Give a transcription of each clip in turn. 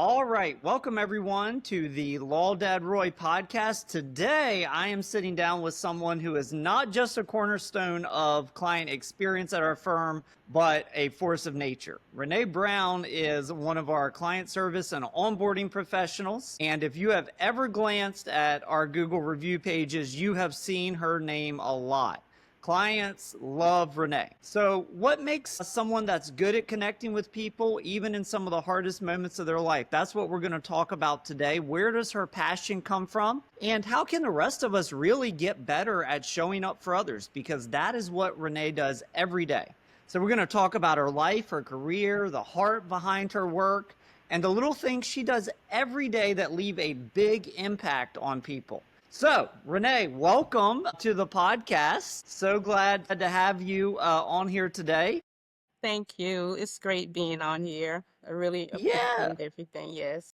All right. Welcome, everyone, to the Law Dad Roy podcast. Today, I am sitting down with someone who is not just a cornerstone of client experience at our firm, but a force of nature. Renee Brown is one of our client service and onboarding professionals. And if you have ever glanced at our Google review pages, you have seen her name a lot. Clients love Renee. So what makes someone that's good at connecting with people, even in some of the hardest moments of their life? That's what we're going to talk about today. Where does her passion come from? And how can the rest of us really get better at showing up for others? Because that is what Renee does every day. So we're going to talk about her life, her career, the heart behind her work, and the little things she does every day that leave a big impact on people. So, Renee, welcome to the podcast. So glad to have you on here today. Thank you. It's great being on here. I really Yeah, appreciate everything. Yes.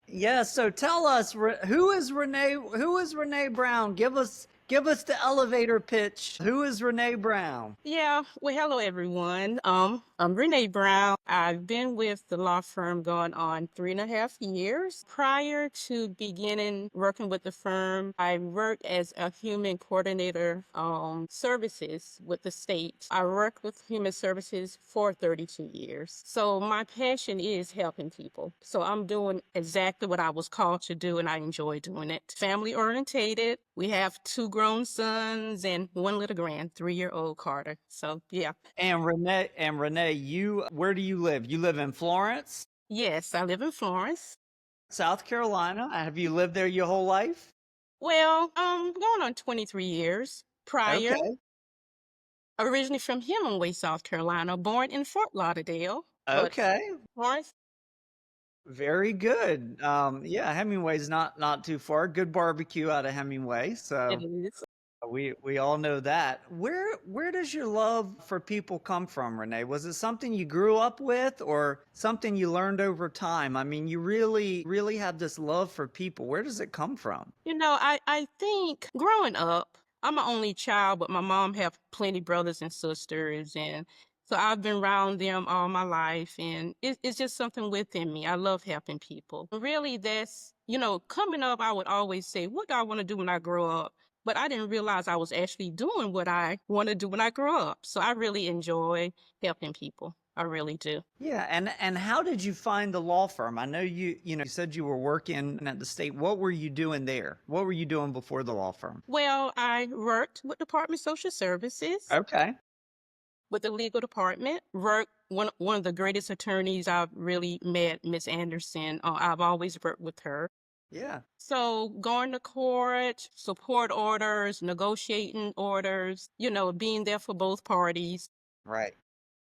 yeah. So tell us, who is Renee? Who is Renee Brown? Give us the elevator pitch. Who is Renee Brown? Yeah. Well, hello, everyone. I'm Renee Brown. I've been with the law firm going on 3.5 years. Prior to beginning working with the firm, I worked as a human coordinator services with the state. I worked with human services for 32 years. So my passion is helping people. So I'm doing exactly what I was called to do, and I enjoy doing it. Family orientated. We have 2 grown sons and 1 little 3-year-old Carter. So yeah. And Renee, where do you live? You live in Florence, Yes, I live in Florence. South Carolina. Have you lived there your whole life? Well, going on 23 years. Prior, Okay. originally from Hemingway, South Carolina, born in Fort Lauderdale, but Okay. Florence, Very good. Yeah, Hemingway's not too far. Good barbecue out of Hemingway. it So is. we all know that. Where does your love for people come from, Renee? Was it something you grew up with or something you learned over time? I mean, you really have this love for people. Where does it come from? I think growing up, I'm an only child, but my mom have plenty brothers and sisters, and so I've been around them all my life, and it's just something within me. I love helping people. Really, coming up, I would always say, what do I want to do when I grow up? But I didn't realize I was actually doing what I want to do when I grow up. So I really enjoy helping people. I really do. Yeah, and how did you find the law firm? I know you said you were working at the state. What were you doing there? What were you doing before the law firm? Well, I worked with Department of Social Services, Okay. with the legal department. Worked one of the greatest attorneys I've really met, Miss Anderson. I've always worked with her. Yeah. So going to court, support orders, negotiating orders, being there for both parties Right.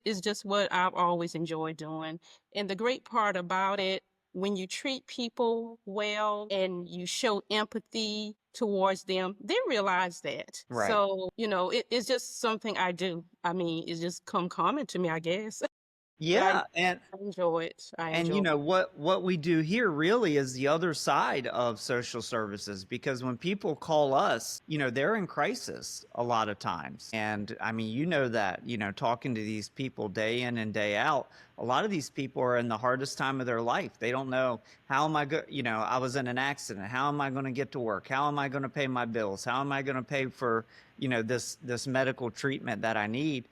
is just what I've always enjoyed doing. And the great part about it, when you treat people well and you show empathy towards them, they realize that. Right. So, it's just something I do. I mean, it's just come common to me, I guess. But I Yeah, and enjoy it. I And enjoy you know it. what we do here really is the other side of social services because when people call us, they're in crisis a lot of times. And I mean, you know that, talking to these people day in and day out, a lot of these people are in the hardest time of their life. They don't know how am I I was in an accident. How am I going to get to work? How am I going to pay my bills? How am I going to pay for, this medical treatment that I need?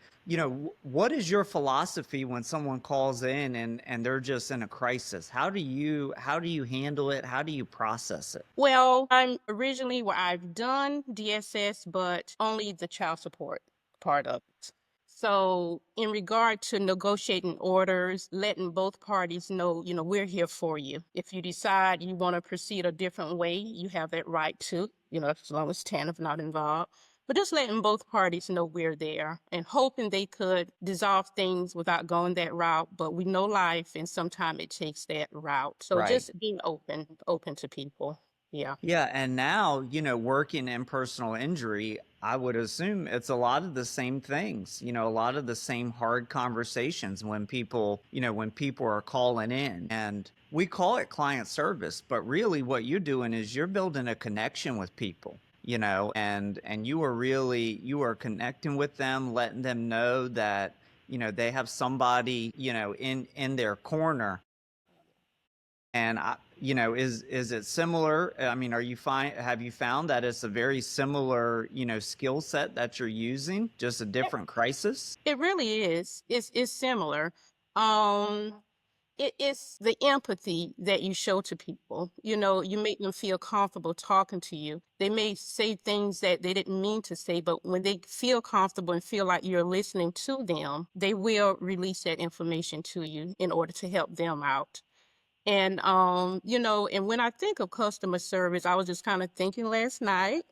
What is your philosophy when someone calls in and they're just in a crisis? How do you handle it? How do you process it? Well, I'm originally where I've done DSS, but only the child support part of it. So, in regard to negotiating orders, letting both parties know, we're here for you. If you decide you want to proceed a different way, you have that right to, as long as TANF not involved. But just letting both parties know we're there and hoping they could dissolve things without going that route. But we know life, and sometimes it takes that route. So Right. just being open to people. Yeah. Yeah, and now, working in personal injury, I would assume it's a lot of the same things, a lot of the same hard conversations when people are calling in. And we call it client service, but really what you're doing is you're building a connection with people, and you are connecting with them, letting them know that, they have somebody, in their corner And is it similar? I mean, have you found that it's a very similar, skill set that you're using, just a different crisis? It really is. It's similar. Um, it's the empathy that you show to people. You know, you make them feel comfortable talking to you. They may say things that they didn't mean to say, but when they feel comfortable and feel like you're listening to them, they will release that information to you in order to help them out. And and when I think of customer service, I was just kind of thinking last night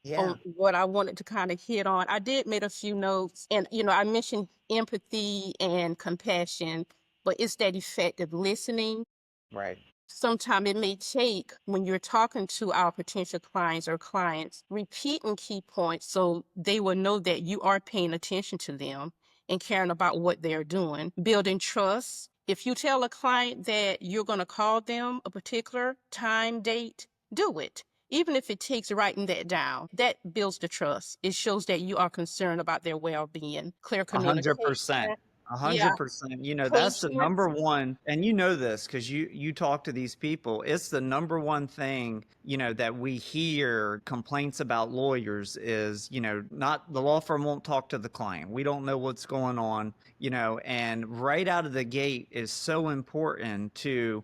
on Yeah. what I wanted to kind of hit on. I did make a few notes and, I mentioned empathy and compassion, but it's that effective listening. Right. Sometimes it may take when you're talking to our potential clients or clients, repeating key points so they will know that you are paying attention to them and caring about what they're doing, building trust. If you tell a client that you're going to call them a particular time, date, do it. Even if it takes writing that down, that builds the trust. It shows that you are concerned about their well-being, clear communication. 100%. A Yeah, hundred percent. That's the number patience. one, and this because you talk to these people. It's the number one thing, that we hear complaints about lawyers is, not the law firm won't talk to the client. We don't know what's going on, and right out of the gate is so important to,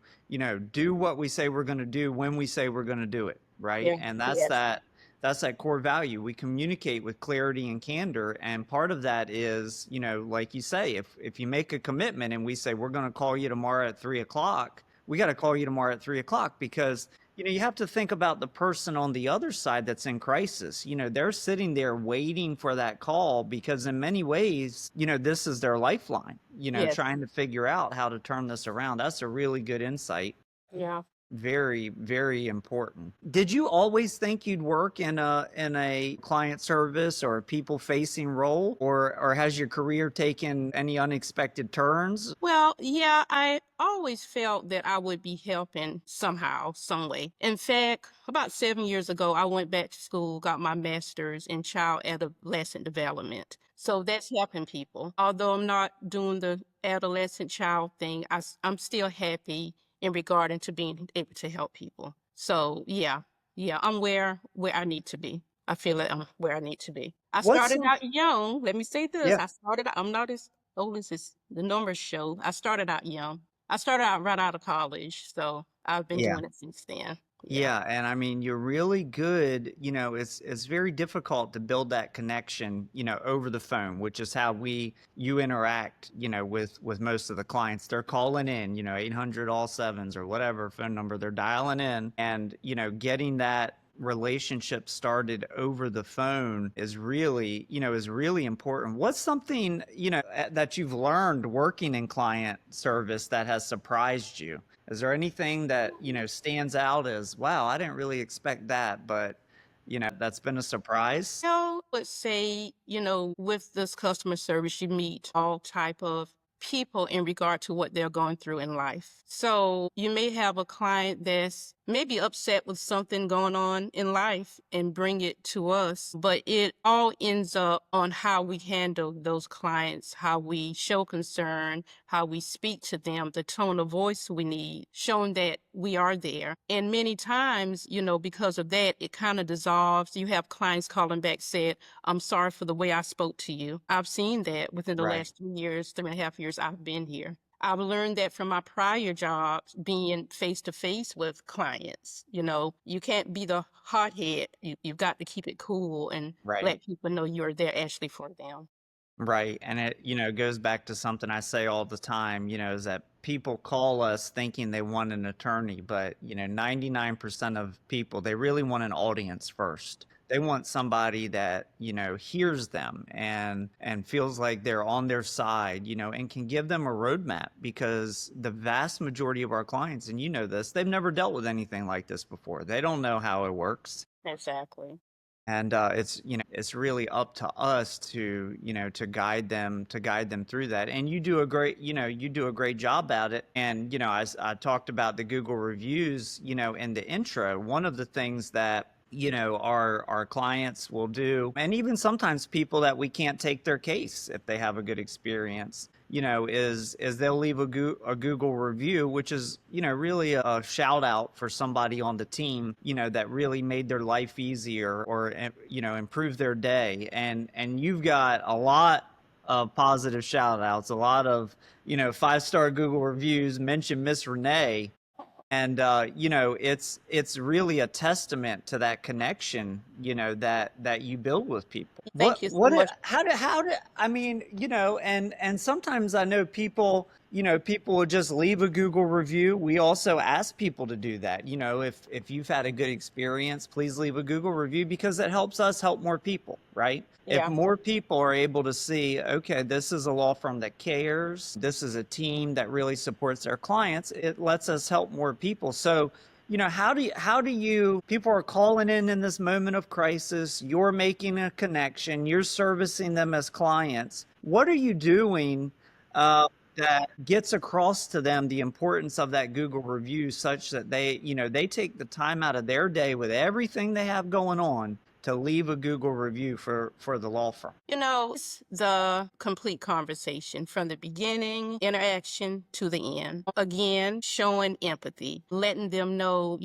do what we say we're going to do when we say we're going to do it, right? Yeah, And yes. that's that core value. We communicate with clarity and candor. And part of that is, like you say, if you make a commitment and we say, we're going to call you tomorrow at 3 o'clock, we got to call you tomorrow at 3 o'clock because, you have to think about the person on the other side that's in crisis. They're sitting there waiting for that call because in many ways, this is their lifeline, Yes. trying to figure out how to turn this around. That's a really good insight. Yeah. Very, very important. Did you always think you'd work in a client service or a people facing role, or has your career taken any unexpected turns? Well, yeah, I always felt that I would be helping somehow, some way. In fact, about 7 years ago, I went back to school, got my master's in child adolescent development. So that's helping people. Although I'm not doing the adolescent child thing, I'm still happy in regarding to being able to help people. So yeah, I'm where I need to be. I feel that I'm where I need to be. I What's started some? out young. Let me say this. Yeah, I'm not as old as the numbers show. I started out young. I started out right out of college. So I've been yeah. doing it since then. Yeah. Yeah, and I mean, you're really good. It's very difficult to build that connection, over the phone, which is how you interact, with most of the clients. They're calling in, 800 all sevens or whatever phone number they're dialing in, and getting that relationship started over the phone is really important. What's something, that you've learned working in client service that has surprised you? Is there anything that, stands out as, wow, I didn't really expect that, but, that's been a surprise? So let's say, with this customer service, you meet all type of people in regard to what they're going through in life. So you may have a client that's maybe upset with something going on in life and bring it to us, but it all ends up on how we handle those clients, how we show concern, how we speak to them, the tone of voice we need, showing that we are there. And many times, because of that, it kind of dissolves. You have clients calling back said, I'm sorry for the way I spoke to you. I've seen that within the Right. last 3 years, 3.5 years I've been here. I've learned that from my prior jobs, being face to face with clients. You can't be the hothead. You've got to keep it cool and Right. let people know you're there actually for them. Right. And it, goes back to something I say all the time, is that people call us thinking they want an attorney, but, 99% of people, they really want an audience first. They want somebody that, hears them and feels like they're on their side, and can give them a roadmap because the vast majority of our clients, and this, they've never dealt with anything like this before. They don't know how it works. Exactly. And it's really up to us to to guide them through that. And you do a great job at it. And as I talked about the Google reviews, in the intro, one of the things that our clients will do, and even sometimes people that we can't take their case if they have a good experience, is they'll leave a Google review, which is, really a shout out for somebody on the team, that really made their life easier or, improved their day. And you've got a lot of positive shout outs, a lot of, 5-star Google reviews, mention Miss Renee. And it's really a testament to that connection, that you build with people. Thank you so much. How did I mean, and sometimes I know people will just leave a Google review. We also ask people to do that. If you've had a good experience, please leave a Google review, because it helps us help more people, right? If Yeah. more people are able to see, okay, this is a law firm that cares, this is a team that really supports their clients, it lets us help more people. So, people are calling in this moment of crisis, you're making a connection, you're servicing them as clients. What are you doing that gets across to them the importance of that Google review, such that they take the time out of their day with everything they have going on to leave a Google review for the law firm? It's the complete conversation from the beginning, interaction to the end. Again, showing empathy, letting them know,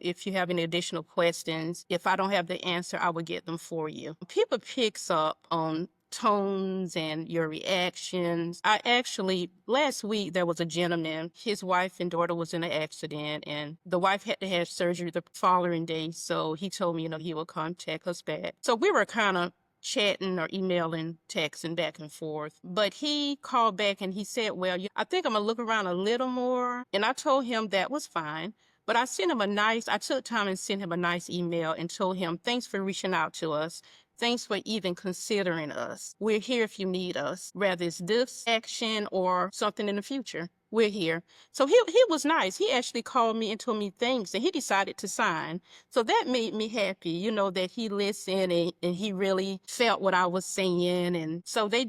if you have any additional questions, if I don't have the answer, I will get them for you. People picks up on tones and your reactions. Last week there was a gentleman, his wife and daughter was in an accident, and the wife had to have surgery the following day. So he told me, he would contact us back. So we were kind of chatting or emailing, texting back and forth. But he called back and he said, well, I think I'm going to look around a little more. And I told him that was fine. But I took time and sent him a nice email and told him, thanks for reaching out to us. Thanks for even considering us. We're here if you need us, whether it's this action or something in the future. We're here. So he was nice. He actually called me and told me thanks, and he decided to sign. So that made me happy, that he listened and he really felt what I was saying. And so we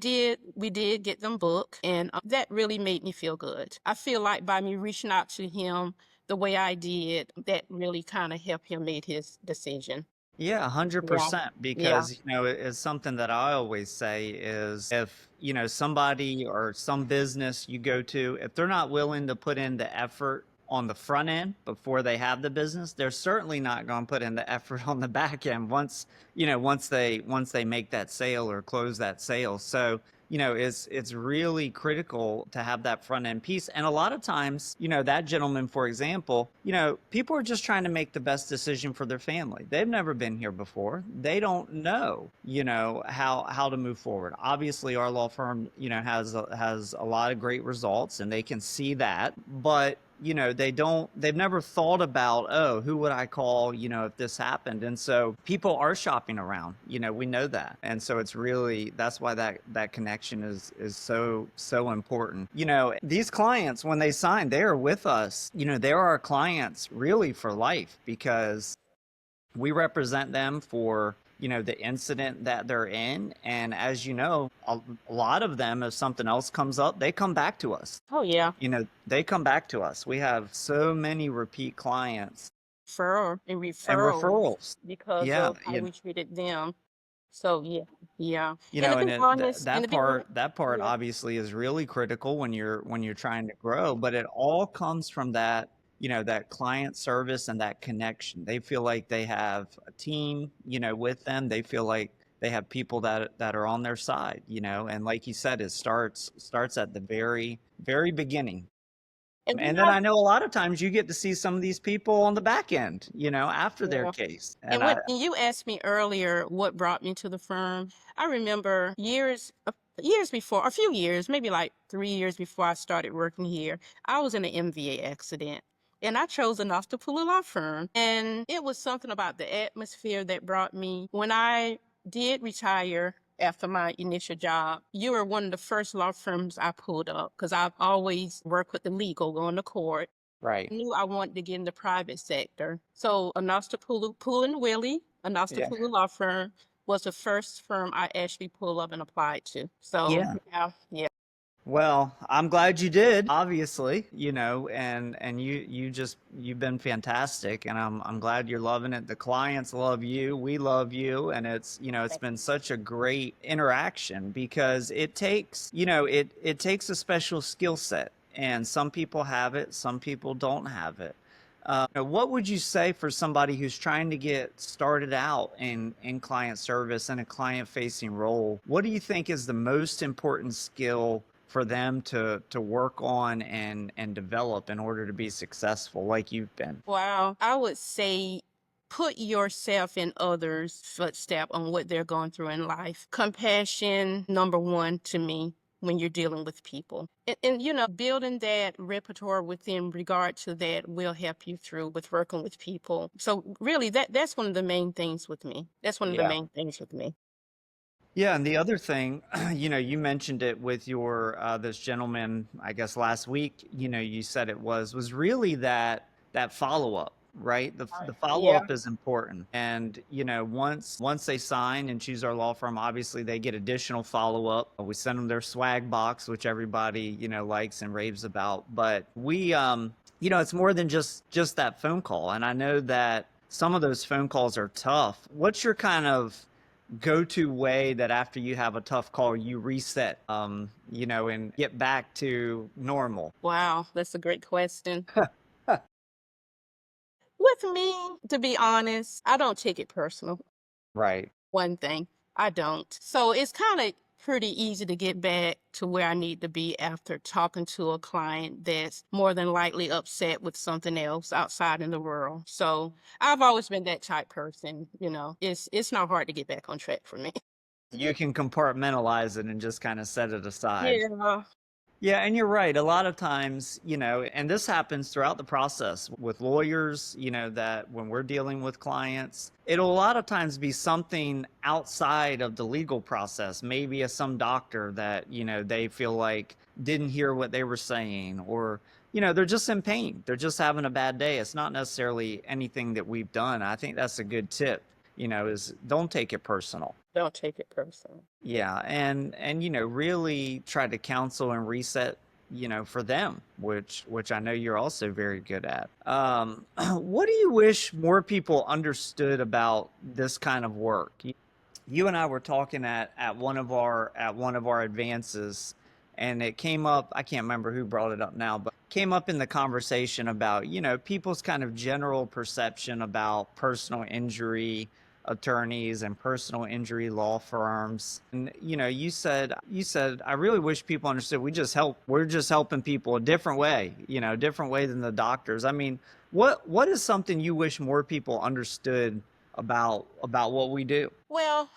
did get them booked, and that really made me feel good. I feel like by me reaching out to him the way I did, that really kind of helped him make his decision. Yeah, Yeah. 100%. Yeah. Because, it's something that I always say is, if, somebody or some business you go to, if they're not willing to put in the effort on the front end before they have the business, they're certainly not going to put in the effort on the back end once they make that sale or close that sale. So, it's really critical to have that front end piece. And a lot of times, that gentleman, for example, people are just trying to make the best decision for their family. They've never been here before. They don't know, how to move forward. Obviously, our law firm, has a lot of great results, and they can see that. But they've never thought about, oh, who would I call, if this happened? And so people are shopping around, we know that. And so that's why that connection is so important. These clients, when they sign, they are with us, they're our clients really for life, because we represent them for the incident that they're in. And as you know, a lot of them, if something else comes up, they come back to us. Oh, yeah. They come back to us. We have so many repeat clients and Referrals referrals. because Yeah, of how we treated them. So yeah, yeah. you And know, to and be honest, that part yeah, obviously is really critical when you're trying to grow, but it all comes from that, that client service and that connection. They feel like they have a team, with them. They feel like they have people that are on their side, and like you said, it starts at the very, very beginning. and And then I know a lot of times you get to see some of these people on the back end, after their yeah. case. And And when you asked me earlier what brought me to the firm, I remember years before, a few years, maybe like 3 years before I started working here, I was in an MVA accident. And I chose enough to pull a law firm. And it was something about the atmosphere that brought me. When I did retire after my initial job, you were one of the first law firms I pulled up, because I've always worked with the legal, going to court. right. Knew I wanted to get in the private sector. So Pool and Willie, Yeah. Pool Law Firm was the first firm I actually pulled up and applied to. So Yeah. yeah, yeah. Well, I'm glad you did, obviously, and you've been fantastic, and I'm glad you're loving it. The clients love you, we love you, and it's been such a great interaction because it takes a special skill set, and some people have it, some people don't have it. What would you say for somebody who's trying to get started out in client service and a client facing role? What do you think is the most important skill for them to work on and develop in order to be successful like you've been? Wow. I would say put yourself in others' footstep on what they're going through in life. Compassion, number one to me when you're dealing with people. And building that repertoire within regard to that will help you through with working with people. So really that's one of the main things with me. That's one of the Yeah. main things with me. Yeah, and the other thing, you mentioned it with your this gentleman, I guess last week, you said it was really that follow-up, right? The Yeah. follow-up is important. And, once they sign and choose our law firm, obviously they get additional follow-up. We send them their swag box, which everybody, likes and raves about. But it's more than just that phone call. And I know that some of those phone calls are tough. What's your kind of go-to way that after you have a tough call, you reset, and get back to normal? Wow, that's a great question. With me, to be honest, I don't take it personal. Right. One thing. I don't. So it's kind of pretty easy to get back to where I need to be after talking to a client that's more than likely upset with something else outside in the world. So I've always been that type person. It's not hard to get back on track for me. You can compartmentalize it and just kind of set it aside. Yeah. Yeah, and you're right. A lot of times, and this happens throughout the process with lawyers, that when we're dealing with clients, it'll a lot of times be something outside of the legal process. Maybe some doctor that, they feel like didn't hear what they were saying, or, they're just in pain. They're just having a bad day. It's not necessarily anything that we've done. I think that's a good tip, is don't take it personal. Don't take it personal. Yeah, and really try to counsel and reset, for them, which I know you're also very good at. What do you wish more people understood about this kind of work? You and I were talking at one of our advances, and it came up. I can't remember who brought it up now, but came up in the conversation about people's kind of general perception about personal injury attorneys and personal injury law firms. And you said I really wish people understood we're just helping people a different way, different way than the doctors. I mean, what is something you wish more people understood about what we do? Well,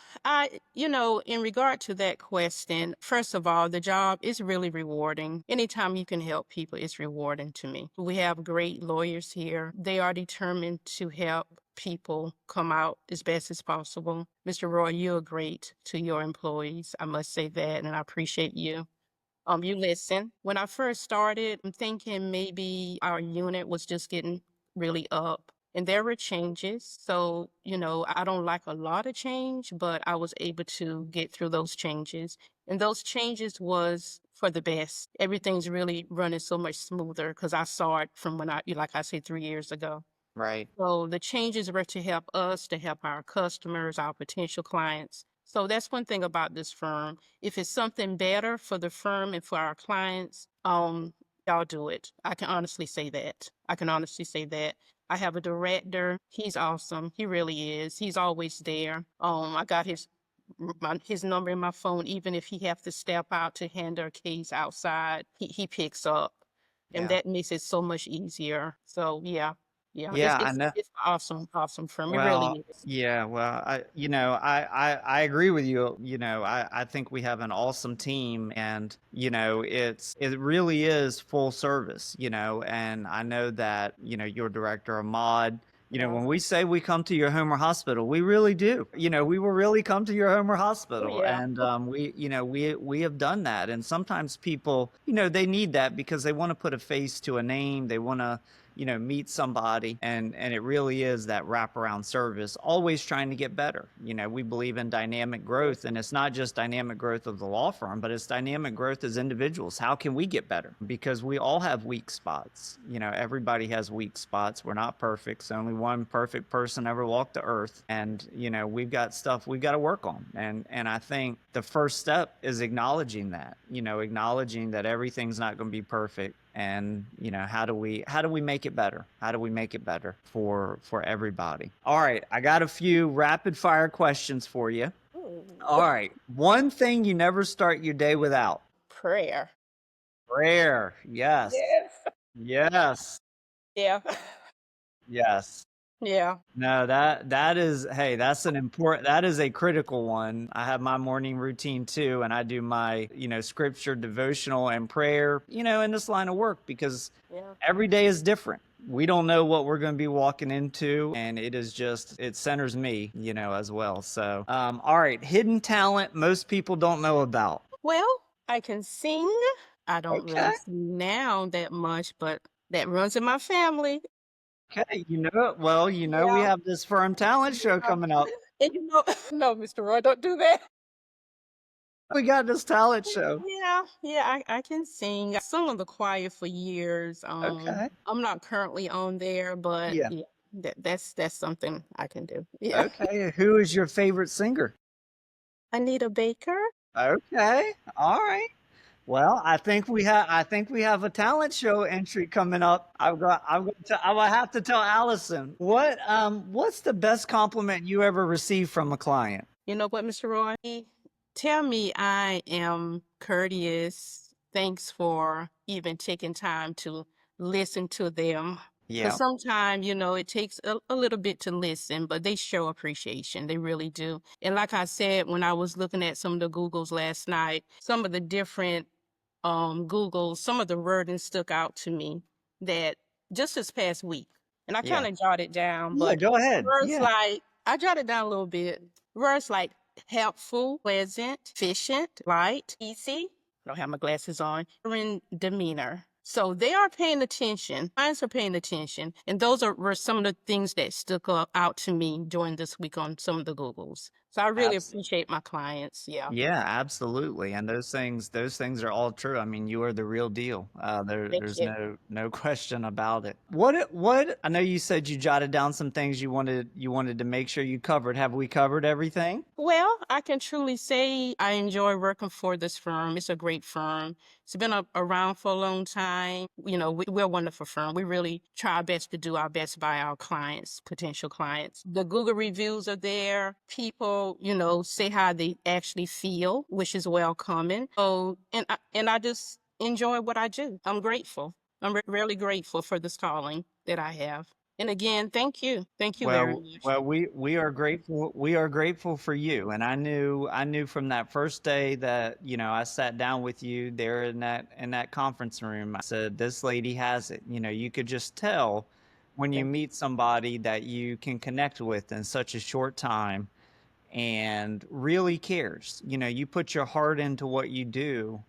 in regard to that question, first of all, the job is really rewarding. Anytime you can help people, it's rewarding to me. We have great lawyers here. They are determined to help people come out as best as possible. Mr. Roy, you're great to your employees. I must say that, and I appreciate you. You listen. When I first started, I'm thinking maybe our unit was just getting really up. And there were changes. So, I don't like a lot of change, but I was able to get through those changes. And those changes was for the best. Everything's really running so much smoother because I saw it from when like I said, 3 years ago. Right. So the changes were to help us, to help our customers, our potential clients. So that's one thing about this firm. If it's something better for the firm and for our clients, y'all do it. I can honestly say that. I can honestly say that. I have a director. He's awesome. He really is. He's always there. I got his number in my phone. Even if he have to step out to handle a case outside, he picks up, and Yeah. that makes it so much easier. So yeah, yeah, it's Yeah, I it's know. it's awesome, awesome firm. It Well, really is. yeah, well, I agree with you. I think we have an awesome team, and it really is full service, and I know that, your director Ahmad, Yeah. when we say we come to your home or hospital, we really do. We will really come to your home or Oh hospital. yeah. And we have done that. And sometimes people, they need that because they want to put a face to a name. They want to meet somebody, and it really is that wraparound service, always trying to get better. We believe in dynamic growth, and it's not just dynamic growth of the law firm, but it's dynamic growth as individuals. How can we get better? Because we all have weak spots. Everybody has weak spots. We're not perfect. So only one perfect person ever walked the earth, and we've got stuff we've got to work on. And I think the first step is acknowledging that, acknowledging that everything's not going to be perfect. And how do we make it better? How do we make it better for everybody? All right, I got a few rapid fire questions for you. All right, one thing you never start your day without. Prayer. Prayer. Yes. Yes. Yeah. Yes. Yeah. No, that is, hey, that is a critical one. I have my morning routine too, and I do my, scripture, devotional, and prayer, in this line of work, because every day is different. We don't know what we're going to be walking into, and it centers me, as well. So, all right, hidden talent most people don't know about. Well, I can sing. I don't Okay. really sing now that much, but that runs in my family. Okay, well, we have this Firm Talent show coming up. And no, Mr. Roy, don't do that. We got this talent show. Yeah, I can sing. I sung on the choir for years. Okay. I'm not currently on there, but Yeah. that's something I can do. Yeah. Okay. Who is your favorite singer? Anita Baker. Okay. All right. Well, I think we have a talent show entry coming up. I will have to tell Allison. What's the best compliment you ever received from a client? You know what, Mr. Roy? Tell me I am courteous. Thanks for even taking time to listen to them. Yeah. Because sometimes, it takes a little bit to listen, but they show appreciation. They really do. And like I said, when I was looking at some of the Googles last night, some of the different Googles, some of the wording stuck out to me that just this past week. And I kind of jotted down. Yeah, But go ahead. words Yeah. like, I jotted down a little bit. Words like helpful, pleasant, efficient, light, easy. I don't have my glasses on. In demeanor. So they are paying attention. Clients are paying attention. And those were some of the things that stuck out to me during this week on some of the Googles. So I really appreciate my clients. Yeah. Yeah, absolutely. And those things are all true. I mean, you are the real deal. There's no question about it. What I know you said you jotted down some things you wanted to make sure you covered. Have we covered everything? Well, I can truly say I enjoy working for this firm. It's a great firm. It's been around for a long time. We're a wonderful firm. We really try our best to do our best by our clients, potential clients. The Google reviews are there. People, say how they actually feel, which is welcoming. So, and I just enjoy what I do. I'm grateful. I'm really grateful for this calling that I have. And again, thank you. Thank you very much. Well, we are grateful. We are grateful for you. And I knew from that first day that, I sat down with you there in that conference room. I said, this lady has it. You could just tell when you meet somebody that you can connect with in such a short time and really cares. You put your heart into what you do,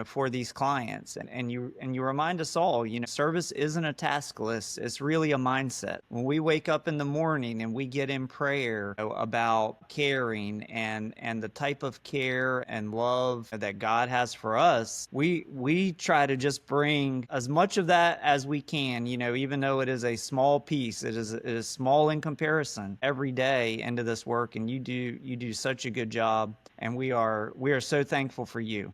for these clients. And you remind us all, service isn't a task list. It's really a mindset. When we wake up in the morning and we get in prayer about caring and the type of care and love that God has for us, we try to just bring as much of that as we can, even though it is a small piece, it is small in comparison every day into this work. And you do such a good job. And we are so thankful for you.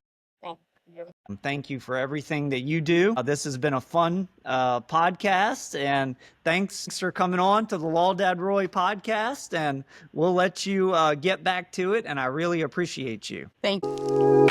Thank you for everything that you do. This has been a fun podcast, and thanks for coming on to the Law Dad Roy podcast, and we'll let you get back to it, and I really appreciate you. Thank you.